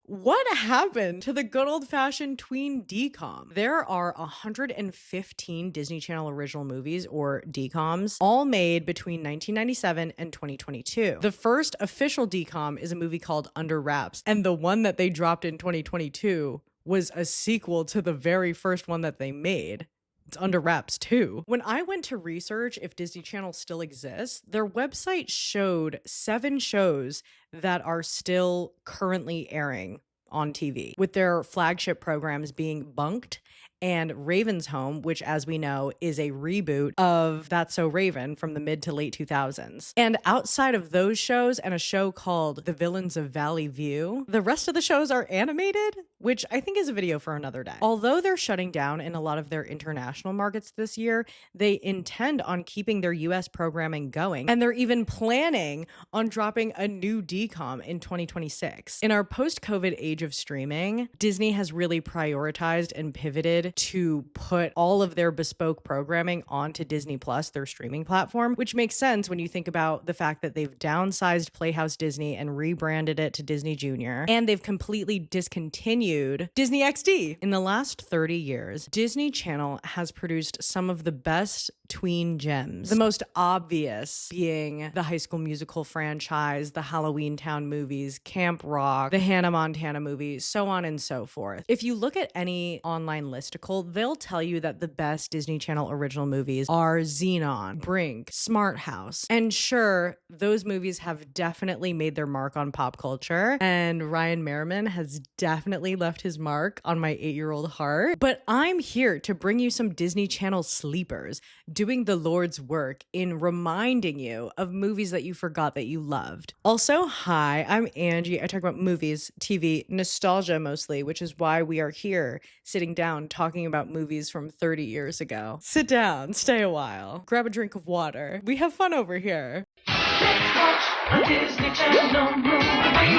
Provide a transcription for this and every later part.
What happened to the good old-fashioned tween DCOM? There are 115 Disney Channel original movies, or DCOMs, all made between 1997 and 2022. The first official DCOM is a movie called Under Wraps, and the one that they dropped in 2022 was a sequel to the very first one that they made. It's Under Wraps too. When I went to research if Disney Channel still exists, their website showed 7 shows that are still currently airing on TV, with their flagship programs being Bunked and Raven's Home, which, as we know, is a reboot of That's So Raven from the mid to late 2000s. And outside of those shows and a show called The Villains of Valley View, the rest of the shows are animated, which I think is a video for another day. Although they're shutting down in a lot of their international markets this year, they intend on keeping their US programming going, and they're even planning on dropping a new DCOM in 2026. In our post-COVID age of streaming, Disney has really prioritized and pivoted to put all of their bespoke programming onto Disney Plus, their streaming platform, which makes sense when you think about the fact that they've downsized Playhouse Disney and rebranded it to Disney Junior, and they've completely discontinued Disney XD. In the last 30 years, Disney Channel has produced some of the best tween gems. The most obvious being the High School Musical franchise, the Halloween Town movies, Camp Rock, the Hannah Montana movies, so on and so forth. If you look at any online listicle, they'll tell you that the best Disney Channel original movies are Xenon, Brink, Smart House. And sure, those movies have definitely made their mark on pop culture, and Ryan Merriman has definitely left his mark on my 8-year-old heart. But I'm here to bring you some Disney Channel sleepers, doing the Lord's work in reminding you of movies that you forgot that you loved. Also, hi, I'm Angie. I talk about movies, TV, nostalgia mostly, which is why we are here sitting down talking about movies from 30 years ago. Sit down, stay a while, grab a drink of water. We have fun over here. Let's watch a Disney Channel movie.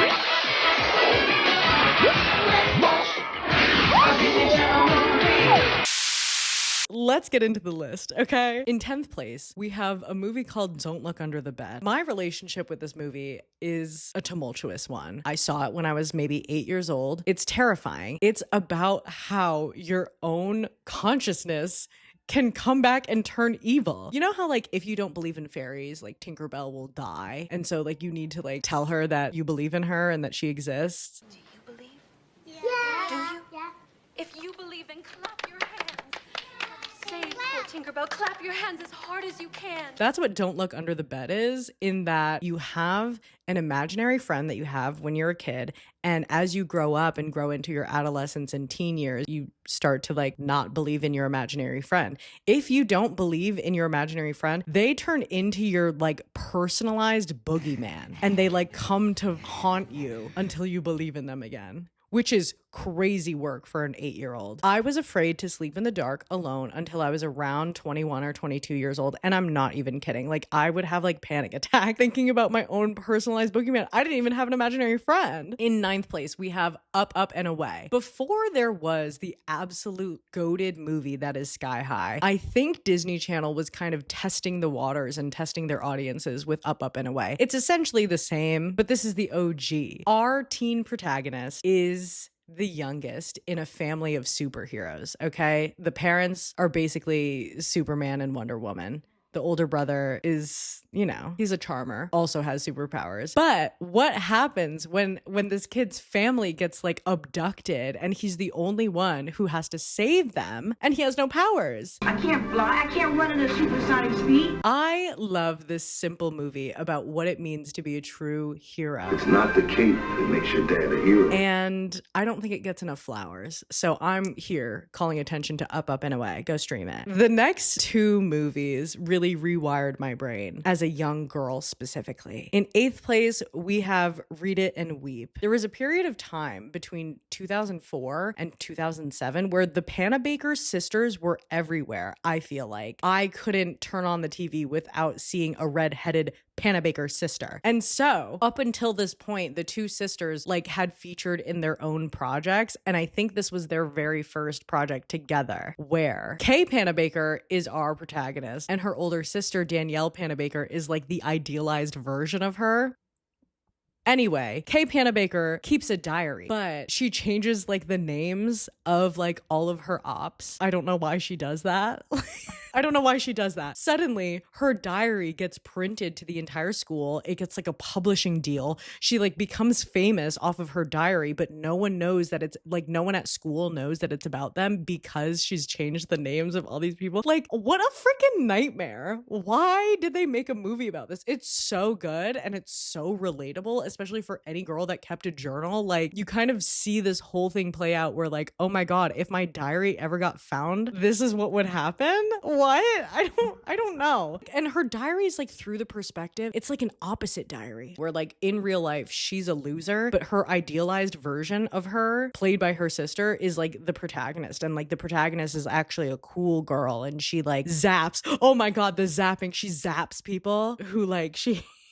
Let's watch a Disney Channel movie. Let's get into the list, okay? In 10th place, we have a movie called Don't Look Under the Bed. My relationship with this movie is a tumultuous one. I saw it when I was maybe 8 years old. It's terrifying. It's about how your own consciousness can come back and turn evil. You know how, like, if you don't believe in fairies, like, Tinkerbell will die, and so, like, you need to, like, tell her that you believe in her and that she exists? Do you believe? Yeah. Do you? Yeah. If you believe, then clap your hands. Say, poor Tinkerbell, clap your hands as hard as you can. That's what Don't Look Under the Bed is, in that you have an imaginary friend that you have when you're a kid, and as you grow up and grow into your adolescence and teen years, you start to, like, not believe in your imaginary friend. If you don't believe in your imaginary friend, they turn into your, like, personalized boogeyman, and they, like, come to haunt you until you believe in them again, which is crazy work for an 8-year-old. I was afraid to sleep in the dark alone until I was around 21 or 22 years old, and I'm not even kidding. Like, I would have, like, panic attack thinking about my own personalized boogeyman. I didn't even have an imaginary friend. In 9th place, we have Up, Up, and Away. Before there was the absolute goated movie that is Sky High, I think Disney Channel was kind of testing the waters and testing their audiences with Up, Up, and Away. It's essentially the same, but this is the OG. Our teen protagonist is the youngest in a family of superheroes, okay? The parents are basically Superman and Wonder Woman. The older brother is, you know, he's a charmer, also has superpowers. But what happens when this kid's family gets, like, abducted and he's the only one who has to save them and he has no powers? I can't fly. I can't run at a supersonic speed. I love this simple movie about what it means to be a true hero. It's not the cape that makes your dad a hero. And I don't think it gets enough flowers. So I'm here calling attention to Up, Up, and Away. Go stream it. The next 2 movies really rewired my brain as a young girl specifically. In 8th place, we have Read It and Weep. There was a period of time between 2004 and 2007 where the Panabaker sisters were everywhere, I feel like. I couldn't turn on the TV without seeing a red-headed Panabaker sister. And so up until this point, the 2 sisters, like, had featured in their own projects, and I think this was their very first project together, where Kay Panabaker is our protagonist and her older sister Danielle Panabaker is, like, the idealized version of her. Anyway, Kay Panabaker keeps a diary, but she changes like the names of like all of her ops. I don't know why she does that. I don't know why she does that. Suddenly, her diary gets printed to the entire school. It gets like a publishing deal. She like becomes famous off of her diary, but no one knows that it's like no one at school knows that it's about them because she's changed the names of all these people. Like, what a freaking nightmare. Why did they make a movie about this? It's so good and it's so relatable, especially for any girl that kept a journal. Like, you kind of see this whole thing play out where like, oh my God, if my diary ever got found, this is what would happen. What? I don't know. And her diary is like through the perspective. It's like an opposite diary where like in real life, she's a loser, but her idealized version of her played by her sister is like the protagonist. And like the protagonist is actually a cool girl and she like zaps. Oh my God, the zapping. She zaps people who like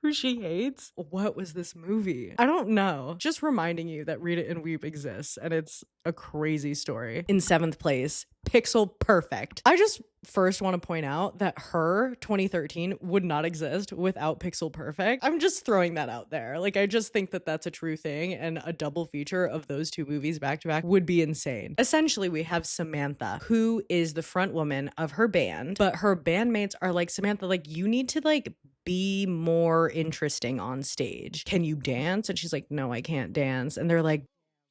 who she hates. What was this movie? I don't know. Just reminding you that Read It and Weep exists and it's a crazy story. In 7th place, Pixel Perfect. I just first want to point out that her 2013 would not exist without Pixel Perfect. I'm just throwing that out there. Like, I just think that that's a true thing and a double feature of those two movies back to back would be insane. Essentially, we have Samantha, who is the front woman of her band, but her bandmates are like, Samantha, like, you need to like be more interesting on stage. Can you dance? And she's like, no, I can't dance. And they're like,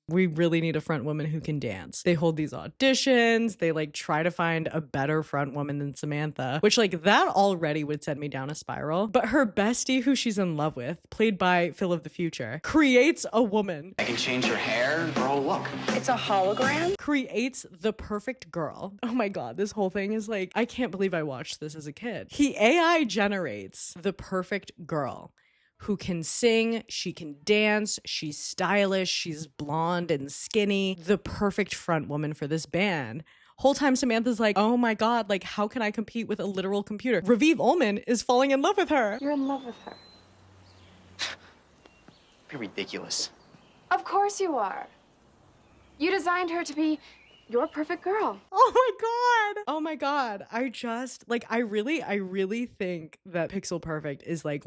we really need a front woman who can dance. They hold these auditions. They like try to find a better front woman than Samantha, which like that already would send me down a spiral. But her bestie, who she's in love with, played by Phil of the Future, creates a woman. I can change her hair, her whole look. It's a hologram? Creates the perfect girl. Oh my God, this whole thing is like, I can't believe I watched this as a kid. He AI generates the perfect girl who can sing, she can dance, she's stylish, she's blonde and skinny, the perfect front woman for this band. Whole time Samantha's like, oh my God, like how can I compete with a literal computer? Raviv Ullman is falling in love with her. You're in love with her. You're ridiculous. Of course you are. You designed her to be your perfect girl. Oh my God. Oh my God. I really think that Pixel Perfect is like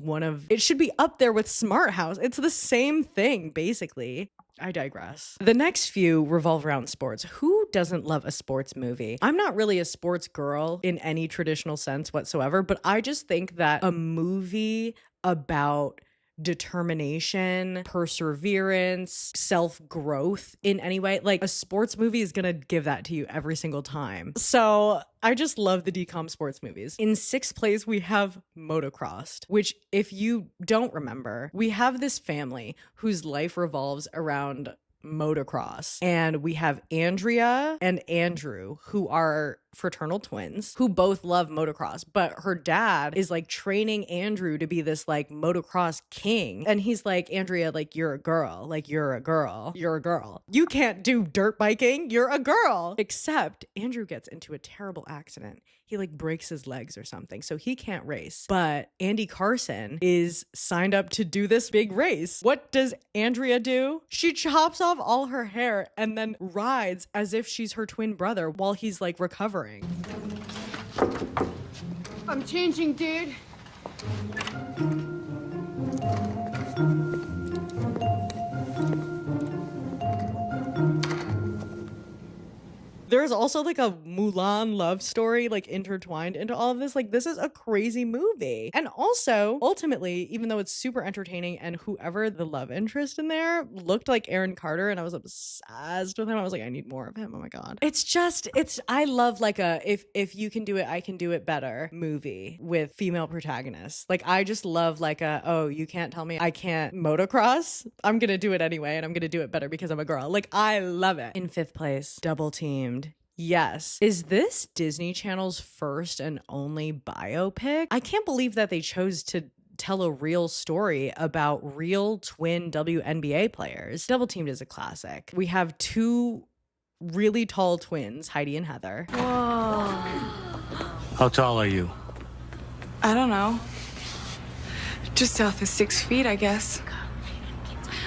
it should be up there with Smart House. It's the same thing, basically. I digress. The next few revolve around sports. Who doesn't love a sports movie? I'm not really a sports girl in any traditional sense whatsoever, but I just think that a movie about determination, perseverance, self-growth in any way, like a sports movie is gonna give that to you every single time. So I just love the DCOM sports movies. In 6th place, we have Motocrossed, which if you don't remember, we have this family whose life revolves around motocross. And we have Andrea and Andrew, who are fraternal twins, who both love motocross, but her dad is like training Andrew to be this like motocross king. And he's like, Andrea, like, you're a girl. Like, you're a girl. You're a girl. You can't do dirt biking. You're a girl. Except Andrew gets into a terrible accident. He like breaks his legs or something, so he can't race. But Andy Carson is signed up to do this big race. What does Andrea do? She chops off all her hair and then rides as if she's her twin brother while he's like recovering. I'm changing, dude. There's also like a Mulan love story like intertwined into all of this. Like, this is a crazy movie. And also, ultimately, even though it's super entertaining and whoever the love interest in there looked like Aaron Carter and I was obsessed with him. I was like, I need more of him. Oh my God. I love like a if you can do it, I can do it better movie with female protagonists. Like, I just love like oh, you can't tell me I can't motocross. I'm going to do it anyway and I'm going to do it better because I'm a girl. Like, I love it. In 5th place, Double Teamed. Yes. Is this Disney Channel's first and only biopic? I can't believe that they chose to tell a real story about real twin WNBA players. Double Teamed is a classic. We have two really tall twins, Heidi and Heather. Whoa. How tall are you? I don't know. Just south of 6 feet, I guess.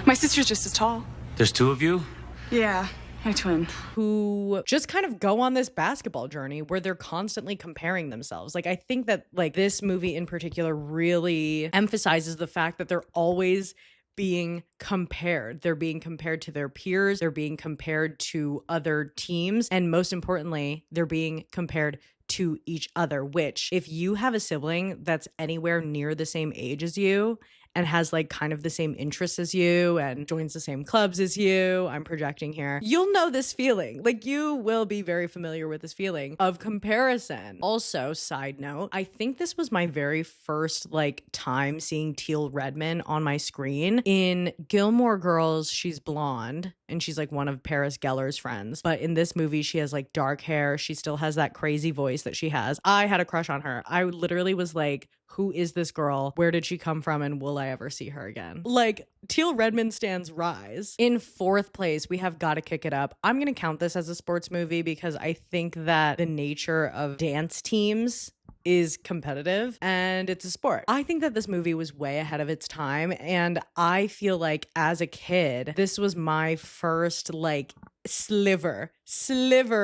My sister's just as tall. There's two of you? Yeah. My twin. Who just kind of go on this basketball journey where they're constantly comparing themselves. Like, I think that like this movie in particular really emphasizes the fact that they're always being compared. They're being compared to their peers. They're being compared to other teams. And most importantly, they're being compared to each other, which if you have a sibling that's anywhere near the same age as you and has like kind of the same interests as you and joins the same clubs as you, I'm projecting here, you'll know this feeling. Like you will be very familiar with this feeling of comparison. Also, side note, I think this was my very first like time seeing Teal Redmond on my screen. In Gilmore Girls, she's blonde and she's like one of Paris Geller's friends. But in this movie, she has like dark hair. She still has that crazy voice that she has. I had a crush on her. I literally was like, who is this girl? Where did she come from? And will I ever see her again? Like, Teal Redmond stands rise. In fourth place, we have Gotta Kick It Up. I'm going to count this as a sports movie because I think that the nature of dance teams is competitive and it's a sport. I think that this movie was way ahead of its time. And I feel like as a kid, this was my first like sliver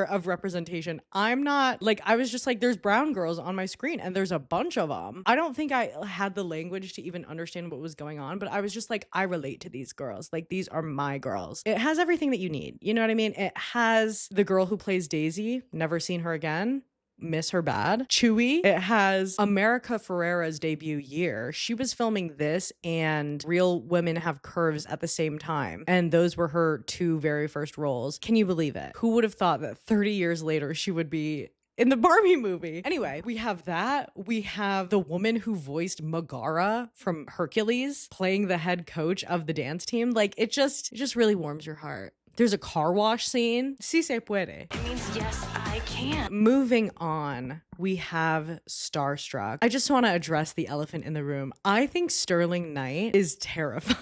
of representation. I'm not like, I was just like, there's brown girls on my screen and there's a bunch of them. I don't think I had the language to even understand what was going on, but I was just like, I relate to these girls. Like, these are my girls. It has everything that you need. You know what I mean? It has the girl who plays Daisy, never seen her again. Miss her bad. Chewy. It has America Ferrera's debut year. She was filming this and Real Women Have Curves at the same time. And those were her two very first roles. Can you believe it? Who would have thought that 30 years later she would be in the Barbie movie? Anyway, we have that. We have the woman who voiced Megara from Hercules playing the head coach of the dance team. Like, it just really warms your heart. There's a car wash scene. Si se puede. It means yes, I can. Moving on, we have Starstruck. I just want to address the elephant in the room. I think Sterling Knight is terrifying.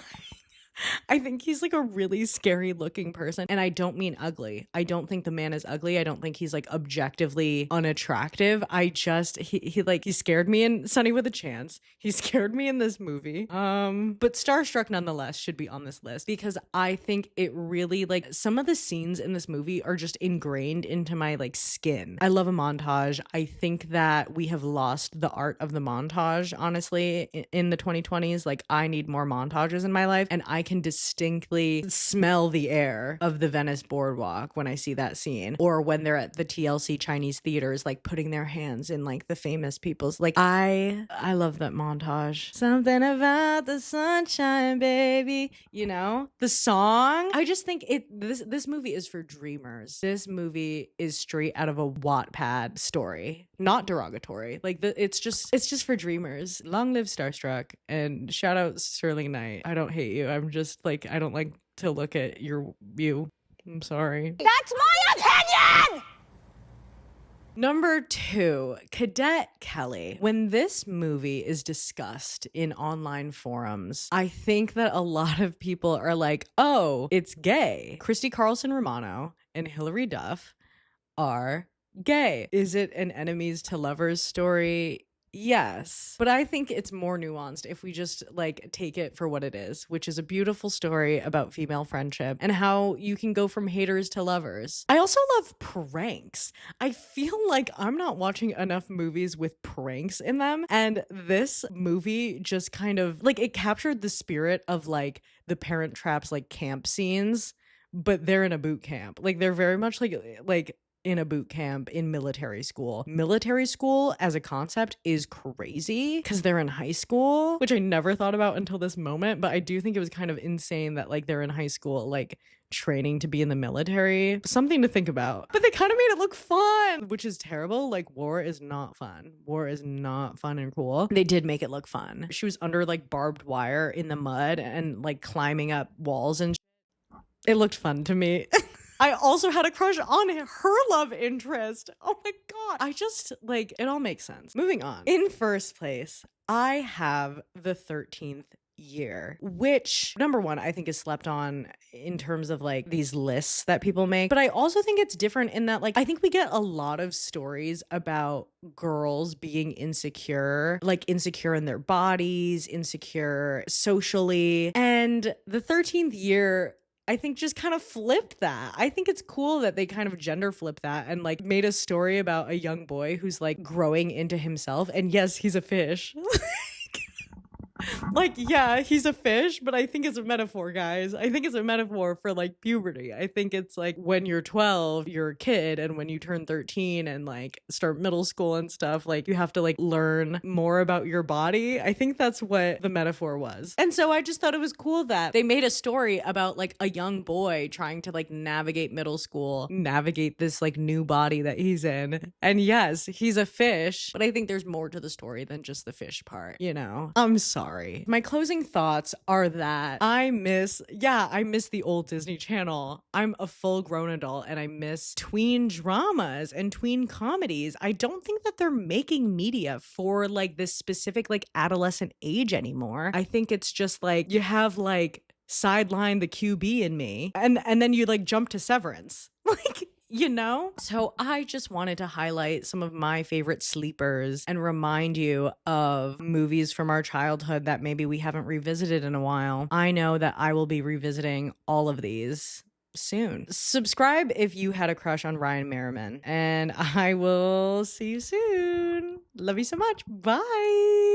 I think he's like a really scary looking person. And I don't mean ugly. I don't think the man is ugly. I don't think he's like objectively unattractive. I just, he scared me in Sunny with a Chance. He scared me in this movie. But Starstruck nonetheless should be on this list because I think it really like some of the scenes in this movie are just ingrained into my like skin. I love a montage. I think that we have lost the art of the montage, honestly, in the 2020s. Like, I need more montages in my life, and I can distinctly smell the air of the Venice boardwalk when I see that scene, or when they're at the TLC Chinese theaters, like putting their hands in like the famous people's, like I love that montage. Something about the sunshine, baby, you know, the song. I just think this movie is for dreamers. This movie is straight out of a Wattpad story, not derogatory. Like it's just for dreamers. Long live Starstruck, and shout out Sterling Knight. I don't hate you. I'm just like, I don't like to look at you. I'm sorry. That's my opinion! Number 2, Cadet Kelly. When this movie is discussed in online forums, I think that a lot of people are like, oh, it's gay. Christy Carlson Romano and Hilary Duff are gay. Is it an enemies to lovers story? Yes, but I think it's more nuanced if we just like take it for what it is, which is a beautiful story about female friendship and how you can go from haters to lovers. I also love pranks. I feel like I'm not watching enough movies with pranks in them, and this movie just kind of like, it captured the spirit of like the Parent Trap's like camp scenes, but they're in a boot camp. Like, they're very much like in a boot camp in military school. Military school as a concept is crazy because they're in high school, which I never thought about until this moment, but I do think it was kind of insane that like they're in high school, like training to be in the military. Something to think about. But they kind of made it look fun, which is terrible. Like, war is not fun. War is not fun and cool. They did make it look fun. She was under like barbed wire in the mud and like climbing up walls and it looked fun to me. I also had a crush on her love interest. Oh my God. I just like, it all makes sense. Moving on. In first place, I have The 13th Year, which number one, I think is slept on in terms of like these lists that people make. But I also think it's different in that like, I think we get a lot of stories about girls being insecure, like insecure in their bodies, insecure socially. And The 13th Year, I think, just kind of flipped that. I think it's cool that they kind of gender flipped that and like made a story about a young boy who's like growing into himself. And yes, he's a fish. Like, yeah, he's a fish, but I think it's a metaphor, guys. I think it's a metaphor for like puberty. I think it's like when you're 12, you're a kid, and when you turn 13 and like start middle school and stuff, like you have to like learn more about your body. I think that's what the metaphor was. And so I just thought it was cool that they made a story about like a young boy trying to like navigate middle school, navigate this like new body that he's in. And yes, he's a fish, but I think there's more to the story than just the fish part, you know? I'm sorry. My closing thoughts are that I miss the old Disney Channel. I'm a full grown adult and I miss tween dramas and tween comedies. I don't think that they're making media for like this specific like adolescent age anymore. I think it's just like you have like Sideline the QB in me and then you like jump to Severance. Like, you know? So I just wanted to highlight some of my favorite sleepers and remind you of movies from our childhood that maybe we haven't revisited in a while. I know that I will be revisiting all of these soon. Subscribe if you had a crush on Ryan Merriman, and I will see you soon. Love you so much. Bye.